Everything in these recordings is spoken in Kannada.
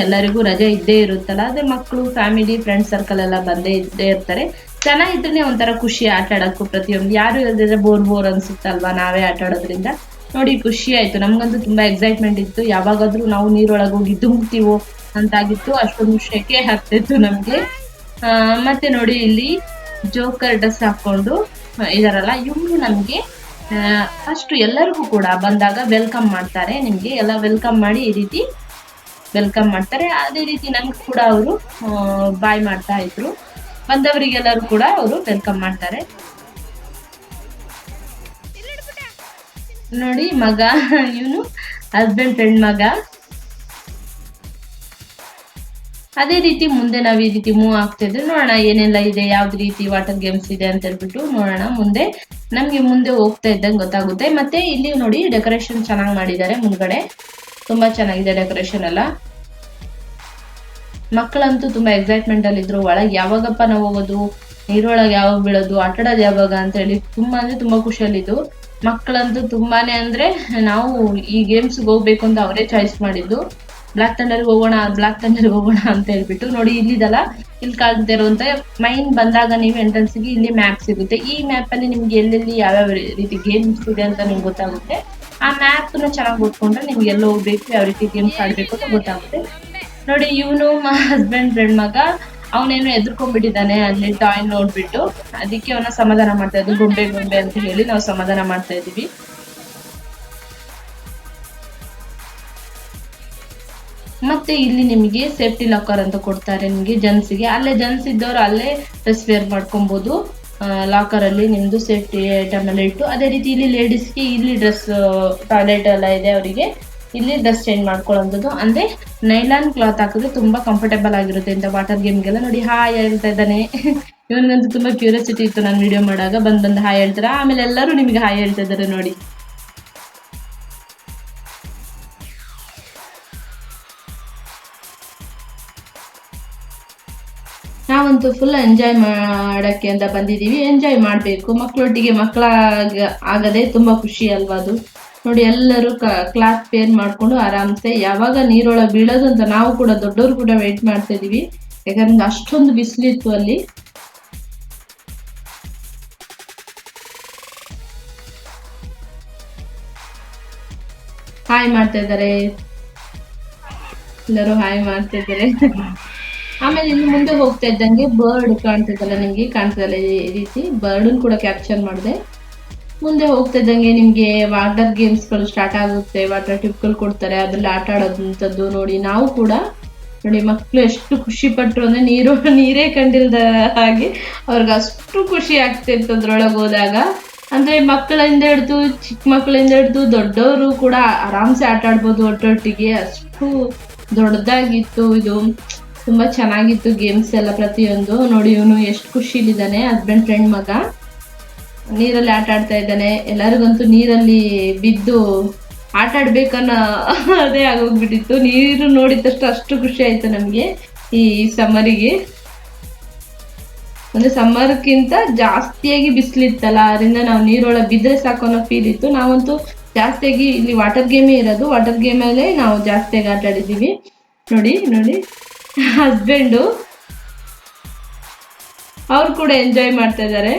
ಎಲ್ಲರಿಗೂ ರಜೆ ಇದ್ದೇ ಇರುತ್ತಲ್ಲ, ಅದೇ ಮಕ್ಕಳು ಫ್ಯಾಮಿಲಿ ಫ್ರೆಂಡ್ಸ್ ಸರ್ಕಲ್ ಎಲ್ಲ ಬಂದೇ ಇದ್ದೇ ಇರ್ತಾರೆ. ಚೆನ್ನಾಗಿದ್ರೆ ಒಂಥರ ಖುಷಿ ಆಟ ಆಡೋಕ್ಕೂ. ಪ್ರತಿಯೊಂದು ಯಾರು ಇಲ್ಲದಿದ್ರೆ ಬೋರ್ ಅನ್ಸುತ್ತಲ್ವಾ ನಾವೇ ಆಟ ಆಡೋದ್ರಿಂದ. ನೋಡಿ ಖುಷಿ ಆಯ್ತು, ನಮ್ಗಂತೂ ತುಂಬಾ ಎಕ್ಸೈಟ್ಮೆಂಟ್ ಇತ್ತು. ಯಾವಾಗಾದ್ರೂ ನಾವು ನೀರೊಳಗೆ ಹೋಗಿ ಧುಮುಕ್ತೀವೋ ಅಂತಾಗಿತ್ತು, ಅಷ್ಟೊಂದು ಶೆಕೆ ಆಗ್ತಿತ್ತು ನಮ್ಗೆ. ಮತ್ತೆ ನೋಡಿ ಇಲ್ಲಿ ಜೋಕರ್ ಡ್ರೆಸ್ ಹಾಕೊಂಡು ಇದಾರಲ್ಲ, ಇವ್ರು ನಮ್ಗೆ ಫಸ್ಟ್ ಎಲ್ಲರಿಗೂ ಕೂಡ ಬಂದಾಗ ವೆಲ್ಕಮ್ ಮಾಡ್ತಾರೆ. ನಿಮ್ಗೆ ಎಲ್ಲ ವೆಲ್ಕಮ್ ಮಾಡಿ ಈ ರೀತಿ ವೆಲ್ಕಮ್ ಮಾಡ್ತಾರೆ. ಅದೇ ರೀತಿ ನಮ್ಗೆ ಕೂಡ ಅವರು ಬಾಯ್ ಮಾಡ್ತಾ ಇದ್ರು. ಬಂದವರಿಗೆಲ್ಲರೂ ಕೂಡ ಅವರು ವೆಲ್ಕಮ್ ಮಾಡ್ತಾರೆ. ನೋಡಿ ಮಗ, ಇವನು ಹಸ್ಬೆಂಡ್ ಫ್ರೆಂಡ್ ಮಗ. ಅದೇ ರೀತಿ ಮುಂದೆ ನಾವ್ ಈ ರೀತಿ ಮೂವ್ ಆಗ್ತಿದ್ರೆ ನೋಡೋಣ ಏನೆಲ್ಲ ಇದೆ, ಯಾವ್ದು ರೀತಿ ವಾಟರ್ ಗೇಮ್ಸ್ ಇದೆ ಅಂತ ಹೇಳ್ಬಿಟ್ಟು ನೋಡೋಣ. ನಮ್ಗೆ ಮುಂದೆ ಹೋಗ್ತಾ ಇದ್ದಂಗೆ ಗೊತ್ತಾಗುತ್ತೆ. ಮತ್ತೆ ಇಲ್ಲಿ ನೋಡಿ ಡೆಕೋರೇಷನ್ ಚೆನ್ನಾಗಿ ಮಾಡಿದ್ದಾರೆ. ಮುಂದ್ಗಡೆ ತುಂಬಾ ಚೆನ್ನಾಗಿದೆ ಡೆಕೋರೇಷನ್ ಎಲ್ಲ. ಮಕ್ಕಳಂತೂ ತುಂಬಾ ಎಕ್ಸೈಟ್ಮೆಂಟ್ ಅಲ್ಲಿ ಇದ್ರು. ಒಳಗೆ ಯಾವಾಗಪ್ಪ ನಾವು ಹೋಗೋದು, ನೀರೊಳಗೆ ಯಾವಾಗ ಬೀಳೋದು, ಆಟಾಡೋದು ಯಾವಾಗ ಅಂತ ಹೇಳಿ ತುಂಬಾ ಅಂದ್ರೆ ತುಂಬಾ ಖುಷಿಯಲ್ಲಿದ್ದು. ಮಕ್ಕಳಂತೂ ತುಂಬಾನೇ ಅಂದ್ರೆ ನಾವು ಈ ಗೇಮ್ಸ್ ಹೋಗ್ಬೇಕು ಅಂತ ಅವರೇ ಚಾಯ್ಸ್ ಮಾಡಿದ್ದು. ಬ್ಲಾಕ್ ಥಂಡರ್ಗೆ ಹೋಗೋಣ ಅಂತ ಹೇಳ್ಬಿಟ್ಟು. ನೋಡಿ ಇಲ್ಲಿದಲ್ಲ, ಇಲ್ಲಿ ಕಾಣ್ತಾ ಇರುವಂತ ಮೈನ್ ಬಂದಾಗ ನೀವು ಎಂಟ್ರೆನ್ಸ್ಗೆ ಇಲ್ಲಿ ಮ್ಯಾಪ್ ಸಿಗುತ್ತೆ. ಈ ಮ್ಯಾಪ್ ಅಲ್ಲಿ ನಿಮ್ಗೆ ಎಲ್ಲೆಲ್ಲಿ ಯಾವ್ಯಾವ ರೀತಿ ಗೇಮ್ಸ್ ಇದೆ ಅಂತ ನಿಮ್ಗೆ ಗೊತ್ತಾಗುತ್ತೆ. ಆ ಮ್ಯಾಪ್ ನ ಚೆನ್ನಾಗಿ ಓದ್ಕೊಂಡ್ರೆ ನಿಮ್ಗೆ ಎಲ್ಲ ಹೋಗ್ಬೇಕು, ಯಾವ ರೀತಿ ಗೇಮ್ಸ್ ಆಡ್ಬೇಕು ಅಂತ ಗೊತ್ತಾಗುತ್ತೆ. ನೋಡಿ ಇವನು ಹಸ್ಬೆಂಡ್ ಫ್ರೆಂಡ್ ಮಗ, ಅವನೇನು ಎದ್ಕೊಂಡ್ಬಿಟ್ಟಿದ್ದಾನೆ ಅಲ್ಲಿ ಟಾಯ್ ನೋಡ್ಬಿಟ್ಟು. ಅದಕ್ಕೆ ಅವನ ಸಮಾಧಾನ ಮಾಡ್ತಾ ಇದ್ವಿ. ಗೊಂಬೆ ಅಂತ ಹೇಳಿ ನಾವು ಸಮಾಧಾನ ಮಾಡ್ತಾ ಇದೀವಿ. ಮತ್ತೆ ಇಲ್ಲಿ ನಿಮಗೆ ಸೇಫ್ಟಿ ಲಾಕರ್ ಅಂತ ಕೊಡ್ತಾರೆ ನಿಮ್ಗೆ ಜೆಂಟ್ಸ್ಗೆ. ಅಲ್ಲೇ ಜೆಂಟ್ಸ್ ಇದ್ದವ್ರು ಅಲ್ಲೇ ಡ್ರೆಸ್ ವೇರ್ ಮಾಡ್ಕೊಬಹುದು. ಲಾಕರ್ ಅಲ್ಲಿ ನಿಮ್ದು ಸೇಫ್ಟಿ ಐಟಮ್ ಎಲ್ಲ ಇಟ್ಟು. ಅದೇ ರೀತಿ ಇಲ್ಲಿ ಲೇಡೀಸ್ಗೆ ಇಲ್ಲಿ ಡ್ರೆಸ್ ಟಾಯ್ಲೆಟ್ ಎಲ್ಲ ಇದೆ, ಅವರಿಗೆ ಇಲ್ಲಿ ಡ್ರೆಸ್ ಚೇಂಜ್ ಮಾಡ್ಕೊಳ್ಳೋಂಥದ್ದು. ಅಂದ್ರೆ ನೈಲಾನ್ ಕ್ಲಾತ್ ಹಾಕಿದ್ರೆ ತುಂಬಾ ಕಂಫರ್ಟೇಬಲ್ ಆಗಿರುತ್ತೆ ಇಂಥ ವಾಟರ್ ಗೇಮ್ಗೆಲ್ಲ. ನೋಡಿ ಹಾಯ್ ಹೇಳ್ತಾ ಇದ್ದಾನೆ. ಇವನಿಗಂತೂ ತುಂಬಾ ಕ್ಯೂರಿಯಾಸಿಟಿ ಇತ್ತು ನಾನು ವಿಡಿಯೋ ಮಾಡಾಗ. ಬಂದ್ ಹಾಯ್ ಹೇಳ್ತಾರೆ. ಆಮೇಲೆ ಎಲ್ಲರೂ ನಿಮಗೆ ಹಾಯ್ ಹೇಳ್ತಾ ಇದ್ದಾರೆ ನೋಡಿ. ನಾವಂತೂ ಫುಲ್ ಎಂಜಾಯ್ ಮಾಡಕ್ಕೆ ಅಂತ ಬಂದಿದೀವಿ. ಎಂಜಾಯ್ ಮಾಡ್ಬೇಕು, ಮಕ್ಕಳೊಟ್ಟಿಗೆ ಆಗದೆ ತುಂಬಾ ಖುಷಿ ಅಲ್ವಾ ಅದು. ನೋಡಿ ಎಲ್ಲರೂ ಕ್ಲಾಸ್ ಪೇರ್ ಮಾಡ್ಕೊಂಡು ಆರಾಮ್ಸೆ ಯಾವಾಗ ನೀರೊಳಗೆ ಬೀಳೋದು ಅಂತ ನಾವು ಕೂಡ ದೊಡ್ಡವರು ಕೂಡ ವೇಟ್ ಮಾಡ್ತಾ ಇದೀವಿ. ಯಾಕಂದ್ರೆ ಅಷ್ಟೊಂದು ಬಿಸಿಲಿತ್ತು ಅಲ್ಲಿ. ಹಾಯ್ ಮಾಡ್ತಾ ಇದ್ದಾರೆ ಎಲ್ಲರೂ, ಹಾಯ್ ಮಾಡ್ತಾ ಇದ್ದಾರೆ. ಆಮೇಲೆ ಇನ್ನು ಮುಂದೆ ಹೋಗ್ತಾ ಇದ್ದಂಗೆ ಬರ್ಡ್ ಕಾಣ್ತಿದ್ದಲ್ಲ, ನಿಮ್ಗೆ ಕಾಣ್ತಿದ್ದಲ್ಲ ಈ ರೀತಿ ಬರ್ಡ್ ಕೂಡ ಕ್ಯಾಪ್ಚರ್ ಮಾಡಿದೆ. ಮುಂದೆ ಹೋಗ್ತಾ ಇದ್ದಂಗೆ ನಿಮ್ಗೆ ವಾಟರ್ ಗೇಮ್ಸ್ ಗಳು ಸ್ಟಾರ್ಟ್ ಆಗುತ್ತೆ. ವಾಟರ್ ಟಿಪ್ಗಳು ಕೊಡ್ತಾರೆ, ಅದ್ರಲ್ಲಿ ಆಟ ಆಡೋದಂಥದ್ದು. ನೋಡಿ ನಾವು ಕೂಡ ನೋಡಿ ಮಕ್ಳು ಎಷ್ಟು ಖುಷಿ ಪಟ್ರು ಅಂದ್ರೆ ನೀರೇ ಕಂಡಿಲ್ದ ಹಾಗೆ ಅವ್ರಿಗೆ ಅಷ್ಟು ಖುಷಿ ಆಗ್ತಿತ್ತು ಅದ್ರೊಳಗೆ ಹೋದಾಗ. ಅಂದ್ರೆ ಮಕ್ಕಳಿಂದ ಹಿಡ್ದು ಚಿಕ್ಕ ಮಕ್ಕಳಿಂದ ಹಿಡ್ದು ದೊಡ್ಡವರು ಕೂಡ ಆರಾಮ್ಸೆ ಆಟ ಆಡ್ಬೋದು ಒಟ್ಟೊಟ್ಟಿಗೆ. ಅಷ್ಟು ದೊಡ್ಡದಾಗಿತ್ತು ಇದು, ತುಂಬಾ ಚೆನ್ನಾಗಿತ್ತು ಗೇಮ್ಸ್ ಎಲ್ಲ ಪ್ರತಿಯೊಂದು. ನೋಡಿ ಇವನು ಎಷ್ಟು ಖುಷಿಲಿದ್ದಾನೆ, ಹಸ್ಬೆಂಡ್ ಫ್ರೆಂಡ್ ಮಗ ನೀರಲ್ಲಿ ಆಟ ಆಡ್ತಾ ಇದ್ದಾನೆ. ಎಲ್ಲರಿಗಂತೂ ನೀರಲ್ಲಿ ಬಿದ್ದು ಆಟ ಆಡ್ಬೇಕನ್ನೋ ಅದೇ ಆಗೋಗ್ಬಿಟ್ಟಿತ್ತು. ನೀರು ನೋಡಿದ ತಕ್ಷಣ ಅಷ್ಟು ಖುಷಿ ಆಯ್ತು ನಮ್ಗೆ ಈ ಸಮ್ಮರಿಗೆ. ಅಂದ್ರೆ ಸಮ್ಮರ್ಕ್ಕಿಂತ ಜಾಸ್ತಿಯಾಗಿ ಬಿಸಿಲಿತ್ತಲ್ಲ, ಅದರಿಂದ ನಾವು ನೀರೊಳಗೆ ಬಿದ್ದರೆ ಸಾಕು ಅನ್ನೋ ಫೀಲ್ ಇತ್ತು. ನಾವಂತೂ ಜಾಸ್ತಿಯಾಗಿ ಇಲ್ಲಿ ವಾಟರ್ ಗೇಮೇ ಇರೋದು, ವಾಟರ್ ಗೇಮಲ್ಲೇ ನಾವು ಜಾಸ್ತಿಯಾಗಿ ಆಟ ಆಡಿದ್ದೀವಿ. ನೋಡಿ ಹಸ್ಬೆಂಡು ಅವ್ರು ಕೂಡ ಎಂಜಾಯ್ ಮಾಡ್ತಾ ಇದ್ದಾರೆ.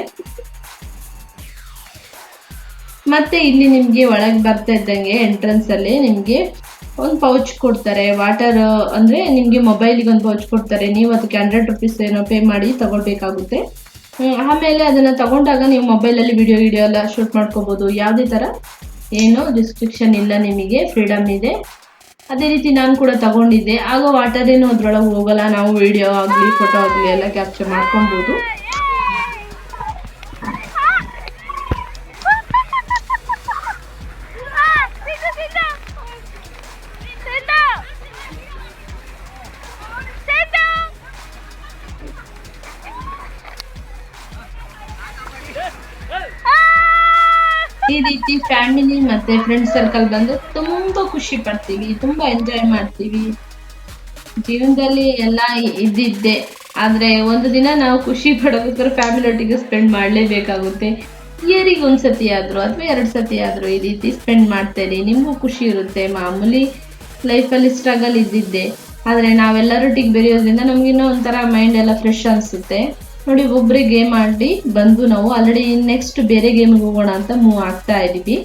ಮತ್ತೆ ಇಲ್ಲಿ ನಿಮ್ಗೆ ಒಳಗೆ ಬರ್ತಾ ಇದ್ದಂಗೆ ಎಂಟ್ರೆನ್ಸ್ ಅಲ್ಲಿ ನಿಮ್ಗೆ ಒಂದು ಪೌಚ್ ಕೊಡ್ತಾರೆ. ವಾಟರ್ ಅಂದ್ರೆ ನಿಮ್ಗೆ ಮೊಬೈಲಿಗೆ ಒಂದು ಪೌಚ್ ಕೊಡ್ತಾರೆ. ನೀವು ಅದಕ್ಕೆ 100 ರೂಪೀಸ್ ಏನೋ ಪೇ ಮಾಡಿ ತಗೊಳ್ಬೇಕಾಗುತ್ತೆ. ಆಮೇಲೆ ಅದನ್ನ ತಗೊಂಡಾಗ ನೀವು ಮೊಬೈಲಲ್ಲಿ ವಿಡಿಯೋ ಎಲ್ಲ ಶೂಟ್ ಮಾಡ್ಕೋಬಹುದು. ಯಾವುದೇ ತರ ಏನೋ ರಿಸ್ಟ್ರಿಕ್ಷನ್ ಇಲ್ಲ, ನಿಮಗೆ ಫ್ರೀಡಮ್ ಇದೆ. ಅದೇ ರೀತಿ ನಾನು ಕೂಡ ತಗೊಂಡಿದ್ದೆ. ಆಗ ವಾಟರ್ ಏನು ಅದ್ರೊಳಗೆ ಹೋಗಲ್ಲ, ನಾವು ವಿಡಿಯೋ ಆಗಲಿ ಫೋಟೋ ಆಗಲಿ ಎಲ್ಲ ಕ್ಯಾಪ್ಚರ್ ಮಾಡ್ಕೊಬಹುದು. ಈ ರೀತಿ ಫ್ಯಾಮಿಲಿ ಮತ್ತೆ ಫ್ರೆಂಡ್ ಸರ್ಕಲ್ ಬಂದು ತುಂಬಾ ಖುಷಿ ಪಡ್ತೀವಿ, ತುಂಬಾ ಎಂಜಾಯ್ ಮಾಡ್ತೀವಿ. ಜೀವನದಲ್ಲಿ ಎಲ್ಲ ಇದ್ದಿದ್ದೆ, ಆದ್ರೆ ಒಂದು ದಿನ ನಾವು ಖುಷಿ ಪಡೋದಕ್ಕೋಸ್ಕರ ಫ್ಯಾಮಿಲಿ ಒಟ್ಟಿಗೆ ಸ್ಪೆಂಡ್ ಮಾಡ್ಲೇಬೇಕಾಗುತ್ತೆ. ಇಯರಿಗೆ ಒಂದ್ಸತಿ ಆದ್ರೂ ಅಥವಾ 2 ಸತಿ ಆದ್ರೂ ಈ ರೀತಿ ಸ್ಪೆಂಡ್ ಮಾಡ್ತೇನೆ. ನಿಮ್ಗೂ ಖುಷಿ ಇರುತ್ತೆ. ಮಾಮೂಲಿ ಲೈಫಲ್ಲಿ ಸ್ಟ್ರಗಲ್ ಇದ್ದಿದ್ದೆ, ಆದ್ರೆ ನಾವೆಲ್ಲರೊಟ್ಟಿಗೆ ಬೆರೆಯೋದ್ರಿಂದ ನಮ್ಗಿನ್ನೂ ಒಂಥರ ಮೈಂಡ್ ಎಲ್ಲ ಫ್ರೆಶ್ ಅನ್ಸುತ್ತೆ. ನೋಡಿ ಒಬ್ಬರೇ ಗೇಮ್ ಆಡಿ ಬಂದು ನಾವು ಆಲ್ರೆಡಿ ನೆಕ್ಸ್ಟ್ ಬೇರೆ ಗೇಮ್ಗೆ ಹೋಗೋಣ ಅಂತ ಮೂವ್ ಆಗ್ತಾ ಇದೀವಿ.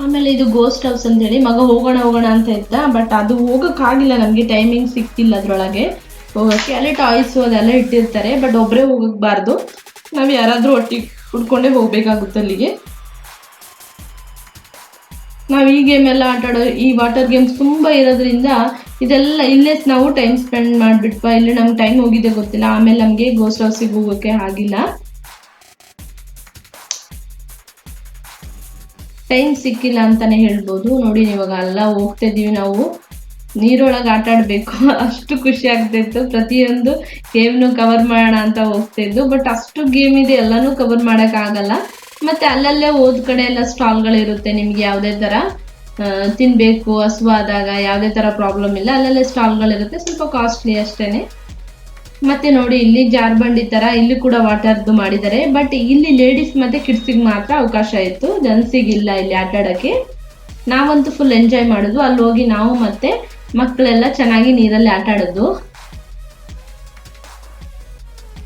ಆಮೇಲೆ ಇದು ಗೋಸ್ಟ್ ಹೌಸ್ ಅಂತ ಹೇಳಿ ಮಗ ಹೋಗೋಣ ಅಂತ ಇದ್ದ, ಬಟ್ ಅದು ಹೋಗಕ್ಕಾಗಿಲ್ಲ, ನಮ್ಗೆ ಟೈಮಿಂಗ್ ಸಿಕ್ತಿಲ್ಲ ಅದ್ರೊಳಗೆ ಹೋಗಕ್ಕೆ. ಅಲ್ಲಿ ಟಾಯ್ಸು ಅದೆಲ್ಲ ಇಟ್ಟಿರ್ತಾರೆ, ಬಟ್ ಒಬ್ಬರೇ ಹೋಗಕ್ಬಾರ್ದು, ನಾವು ಯಾರಾದ್ರೂ ಒಟ್ಟಿಗೆ ಹುಡ್ಕೊಂಡೇ ಹೋಗ್ಬೇಕಾಗುತ್ತೆ ಅಲ್ಲಿಗೆ. ನಾವು ಈ ಗೇಮ್ ಎಲ್ಲ ಆಟಾಡೋ ಈ ವಾಟರ್ ಗೇಮ್ಸ್ ತುಂಬಾ ಇರೋದ್ರಿಂದ ಇದೆಲ್ಲ ಇಲ್ಲೇ ನಾವು ಟೈಮ್ ಸ್ಪೆಂಡ್ ಮಾಡ್ಬಿಟ್ವಾ, ಇಲ್ಲಿ ನಮ್ಗೆ ಟೈಮ್ ಹೋಗಿದೆ ಗೊತ್ತಿಲ್ಲ. ಆಮೇಲೆ ನಮ್ಗೆ ಗೋಸ್ಟ್ ಹೌಸಿಗೆ ಹೋಗೋಕೆ ಆಗಿಲ್ಲ, ಟೈಮ್ ಸಿಕ್ಕಿಲ್ಲ ಅಂತಾನೆ ಹೇಳ್ಬೋದು. ನೋಡಿ ಇವಾಗ ಎಲ್ಲ ಹೋಗ್ತಾ ಇದೀವಿ ನಾವು, ನೀರೊಳಗೆ ಆಟ ಆಡ್ಬೇಕು ಅಷ್ಟು ಖುಷಿ ಆಗ್ತಿತ್ತು. ಪ್ರತಿಯೊಂದು ಗೇಮ್ನು ಕವರ್ ಮಾಡೋಣ ಅಂತ ಹೋಗ್ತಾ ಇದ್ದು, ಬಟ್ ಅಷ್ಟು ಗೇಮ್ ಇದೆ ಎಲ್ಲಾನು ಕವರ್ ಮಾಡಕ್ ಆಗಲ್ಲ. ಮತ್ತೆ ಅಲ್ಲಲ್ಲೇ ಹೋದ್ ಕಡೆ ಎಲ್ಲ ಸ್ಟಾಲ್ಗಳಿರುತ್ತೆ, ನಿಮ್ಗೆ ಯಾವುದೇ ತರ ತಿನ್ಬೇಕು ಹಸುವಾದಾಗ ಯಾವುದೇ ತರ ಪ್ರಾಬ್ಲಮ್ ಇಲ್ಲ, ಅಲ್ಲಲ್ಲೇ ಸ್ಟಾಲ್ಗಳಿರುತ್ತೆ, ಸ್ವಲ್ಪ ಕಾಸ್ಟ್ಲಿ ಅಷ್ಟೇನೆ. ಮತ್ತೆ ನೋಡಿ ಇಲ್ಲಿ ಜಾರ್ಬಂಡಿ ತರ ಇಲ್ಲಿ ಕೂಡ ವಾಟರ್ದು ಮಾಡಿದ್ದಾರೆ, ಬಟ್ ಇಲ್ಲಿ ಲೇಡೀಸ್ ಮತ್ತೆ ಕಿಡ್ಸಿಗೆ ಮಾತ್ರ ಅವಕಾಶ ಇತ್ತು, ಜೆಂಟ್ಸಿಗಿಲ್ಲ ಇಲ್ಲಿ ಆಟ ಆಡಕ್ಕೆ. ನಾವಂತೂ ಫುಲ್ ಎಂಜಾಯ್ ಮಾಡಿದ್ವು, ಅಲ್ಲಿ ಹೋಗಿ ನಾವು ಮತ್ತೆ ಮಕ್ಕಳೆಲ್ಲ ಚೆನ್ನಾಗಿ ನೀರಲ್ಲಿ ಆಟ ಆಡೋದು.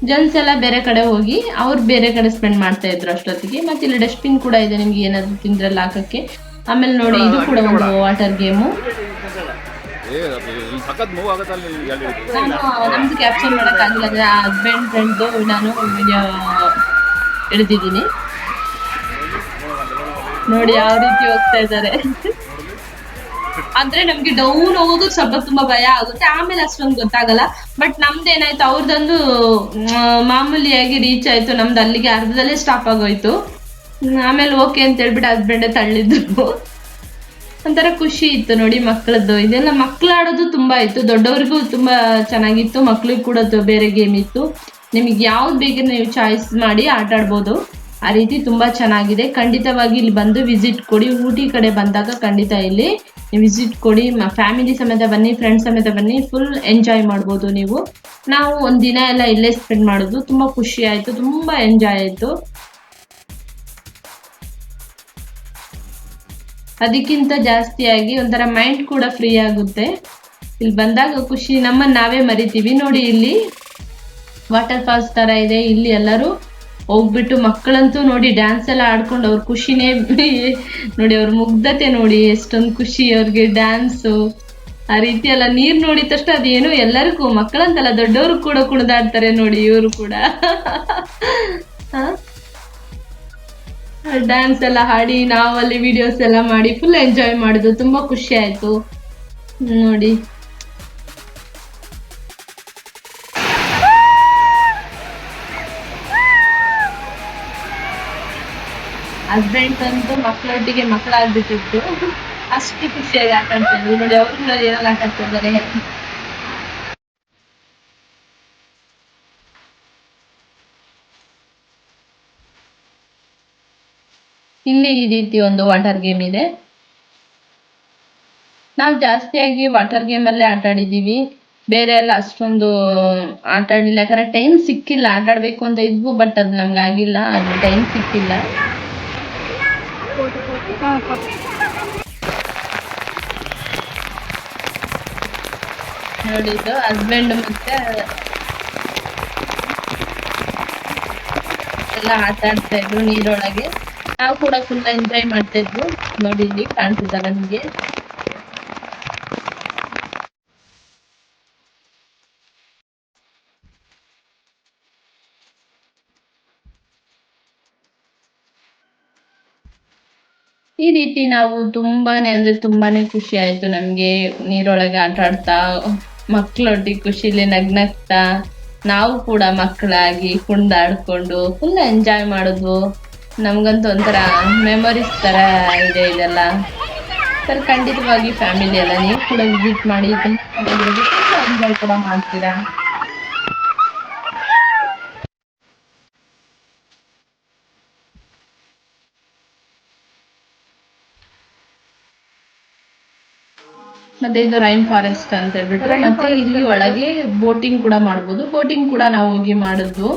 ಜೆಂಟ್ಸ್ ಎಲ್ಲ ಬೇರೆ ಕಡೆ ಹೋಗಿ ಅವ್ರು ಬೇರೆ ಕಡೆ ಸ್ಪೆಂಡ್ ಮಾಡ್ತಾ ಇದ್ರು ಅಷ್ಟೊತ್ತಿಗೆ. ಮತ್ತೆ ಇಲ್ಲಿ ಡಸ್ಟ್ಬಿನ್ ಕೂಡ ಇದೆ ನಿಮ್ಗೆ ಏನಾದ್ರು ತಿಂದ್ರಲ್ಲಿ ಹಾಕಕ್ಕೆ. ಆಮೇಲೆ ನೋಡಿ ಇದು ಕೂಡ ಒಂದು ವಾಟರ್ ಗೇಮು, ನಮ್ದು ಕ್ಯಾಪ್ಚರ್ ಮಾಡಕ್ ಆಗಿಲ್ಲ, ಹಸ್ಬೆಂಡ್ ಫ್ರೆಂಡ್ದು ನಾನು ವಿಡಿಯೋ ಹಿಡಿದಿದ್ದೀನಿ. ನೋಡಿ ಯಾವ ರೀತಿ ಹೋಗ್ತಾ ಇದ್ದಾರೆ ಅಂದ್ರೆ ನಮ್ಗೆ ಡೌನ್ ಹೋಗೋದು ಸ್ವಲ್ಪ ತುಂಬಾ ಭಯ ಆಗುತ್ತೆ, ಆಮೇಲೆ ಅಷ್ಟೊಂದು ಗೊತ್ತಾಗಲ್ಲ. ಬಟ್ ನಮ್ದೇನಾಯ್ತು, ಅವ್ರದಂದು ಮಾಮೂಲಿಯಾಗಿ ರೀಚ್ ಆಯ್ತು, ನಮ್ದು ಅಲ್ಲಿಗೆ ಅರ್ಧದಲ್ಲೇ ಸ್ಟಾಪ್ ಆಗೋಯ್ತು. ಆಮೇಲೆ ಓಕೆ ಅಂತ ಹೇಳ್ಬಿಟ್ಟು ಹಸ್ಬೆಂಡೇ ತಳ್ಳಿದ್ರು. ಒಂಥರ ಖುಷಿ ಇತ್ತು ನೋಡಿ ಮಕ್ಕಳದ್ದು. ಇದೆಲ್ಲ ಮಕ್ಳು ಆಡೋದು ತುಂಬಾ ಇತ್ತು, ದೊಡ್ಡವ್ರಿಗೂ ತುಂಬಾ ಚೆನ್ನಾಗಿತ್ತು, ಮಕ್ಳಿಗೆ ಕೂಡ ಬೇರೆ ಗೇಮ್ ಇತ್ತು. ನಿಮಗೆ ಯಾವ್ದು ಬೇಕಾದ್ರೆ ನೀವು ಚಾಯ್ಸ್ ಮಾಡಿ ಆಟ ಆಡ್ಬೋದು, ಆ ರೀತಿ ತುಂಬಾ ಚೆನ್ನಾಗಿದೆ. ಖಂಡಿತವಾಗಿ ಇಲ್ಲಿ ಬಂದು ವಿಸಿಟ್ ಕೊಡಿ, ಊಟಿ ಕಡೆ ಬಂದಾಗ ಖಂಡಿತ ಇಲ್ಲಿ ವಿಸಿಟ್ ಕೊಡಿ, ಫ್ಯಾಮಿಲಿ ಸಮೇತ ಬನ್ನಿ, ಫ್ರೆಂಡ್ಸ್ ಸಮೇತ ಬನ್ನಿ, ಫುಲ್ ಎಂಜಾಯ್ ಮಾಡ್ಬೋದು ನೀವು. ನಾವು ಒಂದಿನ ಎಲ್ಲ ಇಲ್ಲೇ ಸ್ಪೆಂಡ್ ಮಾಡೋದು, ತುಂಬಾ ಖುಷಿ ಆಯ್ತು, ತುಂಬಾ ಎಂಜಾಯ್ ಆಯ್ತು. ಅದಕ್ಕಿಂತ ಜಾಸ್ತಿಯಾಗಿ ಒಂಥರ ಮೈಂಡ್ ಕೂಡ ಫ್ರೀ ಆಗುತ್ತೆ, ಇಲ್ಲಿ ಬಂದಾಗ ಖುಷಿ ನಮ್ಮನ್ನ ನಾವೇ ಮರಿತೀವಿ. ನೋಡಿ ಇಲ್ಲಿ ವಾಟರ್ ಫಾಲ್ಸ್ ತರ ಇದೆ, ಇಲ್ಲಿ ಎಲ್ಲರೂ ಹೋಗ್ಬಿಟ್ಟು ಮಕ್ಕಳಂತೂ ನೋಡಿ ಡ್ಯಾನ್ಸ್ ಎಲ್ಲ ಆಡ್ಕೊಂಡು ಅವ್ರ ಖುಷಿನೇ ನೋಡಿ, ಅವ್ರ ಮುಗ್ಧತೆ ನೋಡಿ ಎಷ್ಟೊಂದು ಖುಷಿ ಅವ್ರಿಗೆ ಡ್ಯಾನ್ಸು ಆ ರೀತಿ ಎಲ್ಲ. ನೀರ್ ನೋಡಿದ ತಕ್ಷಣ ಅದೇನು ಎಲ್ಲರಿಗೂ ಮಕ್ಕಳಂತಲ್ಲ ದೊಡ್ಡವರು ಕೂಡ ಕುಣಿದಾಡ್ತಾರೆ ನೋಡಿ, ಇವರು ಕೂಡ ಡ್ಯಾನ್ಸ್ ಎಲ್ಲ ಹಾಡಿ ನಾವಲ್ಲಿ ವಿಡಿಯೋಸ್ ಎಲ್ಲ ಮಾಡಿ ಫುಲ್ ಎಂಜಾಯ್ ಮಾಡಿದ್ವು, ತುಂಬಾ ಖುಷಿ ಆಯ್ತು ನೋಡಿ. ಹಸ್ಬೆಂಡ್ ಅಂತೂ ಮಕ್ಕಳೊಟ್ಟಿಗೆ ಮಕ್ಕಳಾಗ್ಬಿಟ್ಟಿತ್ತು, ಅಷ್ಟು ಖುಷಿಯಾಗಿ ಆಟ ಆಡ್ತಿದ್ರು ನೋಡಿ. ಅವ್ರು ಕೂಡ ಏನೆಲ್ಲ ಆಟ ಆಡ್ತಿದ್ದಾರೆ. ಇಲ್ಲಿ ಈ ರೀತಿ ಒಂದು ವಾಟರ್ ಗೇಮ್ ಇದೆ. ನಾವು ಜಾಸ್ತಿಯಾಗಿ ವಾಟರ್ ಗೇಮ್ ಅಲ್ಲೇ ಆಟ ಆಡಿದೀವಿ, ಬೇರೆ ಎಲ್ಲ ಅಷ್ಟೊಂದು ಆಟ ಆಡಿಲ್ಲ, ಯಾಕಂದ್ರೆ ಟೈಮ್ ಸಿಕ್ಕಿಲ್ಲ. ಆಟ ಆಡ್ಬೇಕು ಅಂತ ಇದ್ವು, ಬಟ್ ಅದು ನಮ್ಗೆ ಆಗಿಲ್ಲ, ಅದು ಟೈಮ್ ಸಿಕ್ಕಿಲ್ಲ. ನೋಡಿದ್ದು ಹಸ್ಬೆಂಡ್ ಮತ್ತೆ ಎಲ್ಲ ಆಟ ಆಡ್ತಾ ಇದ್ರು ನೀರೊಳಗೆ, ನಾವು ಕೂಡ ಫುಲ್ ಎಂಜಾಯ್ ಮಾಡ್ತಾ ಇದ್ವು. ನೋಡಿ ಇಲ್ಲಿ ಕಾಣ್ತಿದ್ದಾರೆ ನಿಮಗೆ. ಈ ರೀತಿ ನಾವು ತುಂಬಾನೇ ಅಂದ್ರೆ ತುಂಬಾನೇ ಖುಷಿ ಆಯ್ತು ನಮ್ಗೆ, ನೀರೊಳಗೆ ಆಟ ಆಡ್ತಾ ಮಕ್ಕಳೊಟ್ಟಿಗೆ ಖುಷಿಲಿ ನಗ್ನಗ್ತಾ ನಾವು ಕೂಡ ಮಕ್ಕಳಾಗಿ ಕುಣಿದಾಡ್ಕೊಂಡು ಫುಲ್ ಎಂಜಾಯ್ ಮಾಡಿದ್ವು. ನಮ್ಗಂತೂ ಒಂಥರ ಮೆಮೊರೀಸ್ ತರ ಇದೆ ಇದೆಲ್ಲ. ಸರ್ ಖಂಡಿತವಾಗಿ ಫ್ಯಾಮಿಲಿ ಎಲ್ಲ ನೀವು ಕೂಡ ವಿಸಿಟ್ ಮಾಡಿ, ಎಂಜಾಯ್ ಕೂಡ ಮಾಡ್ತೀರಾ. ಮತ್ತೆ ಇದು ರೈನ್ ಫಾರೆಸ್ಟ್ ಅಂತ ಹೇಳ್ಬಿಟ್ಟು, ಮತ್ತೆ ಇಲ್ಲಿ ಒಳಗೆ ಬೋಟಿಂಗ್ ಕೂಡ ಮಾಡ್ಬೋದು. ಬೋಟಿಂಗ್ ಕೂಡ ನಾವು ಹೋಗಿ ಮಾಡಿದ್ವು.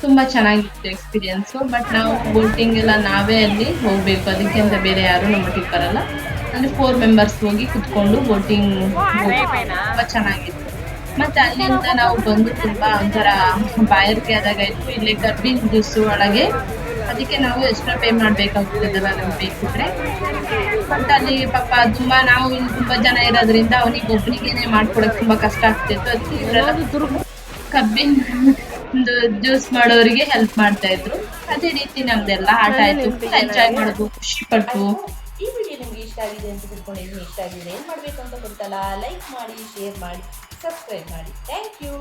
ತುಂಬಾ ಚೆನ್ನಾಗಿತ್ತು ಎಕ್ಸ್ಪೀರಿಯನ್ಸ್. ಬಟ್ ನಾವು ಬೋಟಿಂಗ್ ಎಲ್ಲ ನಾವೇ ಅಲ್ಲಿ ಹೋಗ್ಬೇಕು, ಅದಕ್ಕೆ ಅಂತ ಬೇರೆ ಯಾರು ನಮ್ಮೊಟ್ಟಿಗೆ ಬರಲ್ಲ. ಅಂದ್ರೆ 4 ಮೆಂಬರ್ಸ್ ಹೋಗಿ ಕುತ್ಕೊಂಡು ಬೋಟಿಂಗ್ ತುಂಬಾ ಚೆನ್ನಾಗಿತ್ತು. ಮತ್ತೆ ಅಲ್ಲಿಂದ ನಾವು ಬಂದು ತುಂಬಾ ಒಂಥರ ಬಾಯಾರಿಕೆ ಆದಾಗ ಇತ್ತು. ಇಲ್ಲಿ ಕಬ್ಬಿನ ಜ್ಯೂಸ್ ಒಳಗೆ, ಅದಕ್ಕೆ ನಾವು ಎಕ್ಸ್ಟ್ರಾ ಪೇ ಮಾಡ್ಬೇಕಾಗ್ತದಲ್ಲ ನಮ್ಗೆ ಬೇಕಿದ್ರೆ. ಮತ್ತೆ ಅಲ್ಲಿ ಪಾಪ ತುಂಬಾ ನಾವು ಇಲ್ಲಿ ತುಂಬಾ ಜನ ಇರೋದ್ರಿಂದ ಅವನಿಗೆ ಒಬ್ಬನಿಗೇನೆ ಮಾಡ್ಕೊಡಕ್ ತುಂಬಾ ಕಷ್ಟ ಆಗ್ತಿತ್ತು. ಅದಕ್ಕೆ ಇವರೆಲ್ಲ ಕಬ್ಬಿನ ಒಂದು ಜ್ಯೂಸ್ ಮಾಡೋರಿಗೆ ಹೆಲ್ಪ್ ಮಾಡ್ತಾ ಇದ್ರು. ಅದೇ ರೀತಿ ನಮ್ದೆಲ್ಲ ಆಟ ಆಯ್ತು. ಎಂಜಾಯ್ ಮಾಡೋದು, ಖುಷಿ ಪಟ್ಟು. ಈ ವಿಡಿಯೋ ನಿಮ್ಗೆ ಇಷ್ಟ ಆಗಿದೆ ಅಂತ ತಿಳ್ಕೊಂಡಿದ್ದೀನಿ. ಇಷ್ಟ ಆಗಿದೆ ಏನ್ ಮಾಡ್ಬೇಕು ಅಂತ ಗೊತ್ತಲ್ಲ, ಲೈಕ್ ಮಾಡಿ, ಶೇರ್ ಮಾಡಿ, ಸಬ್ಸ್ಕ್ರೈಬ್ ಮಾಡಿ. Thank you.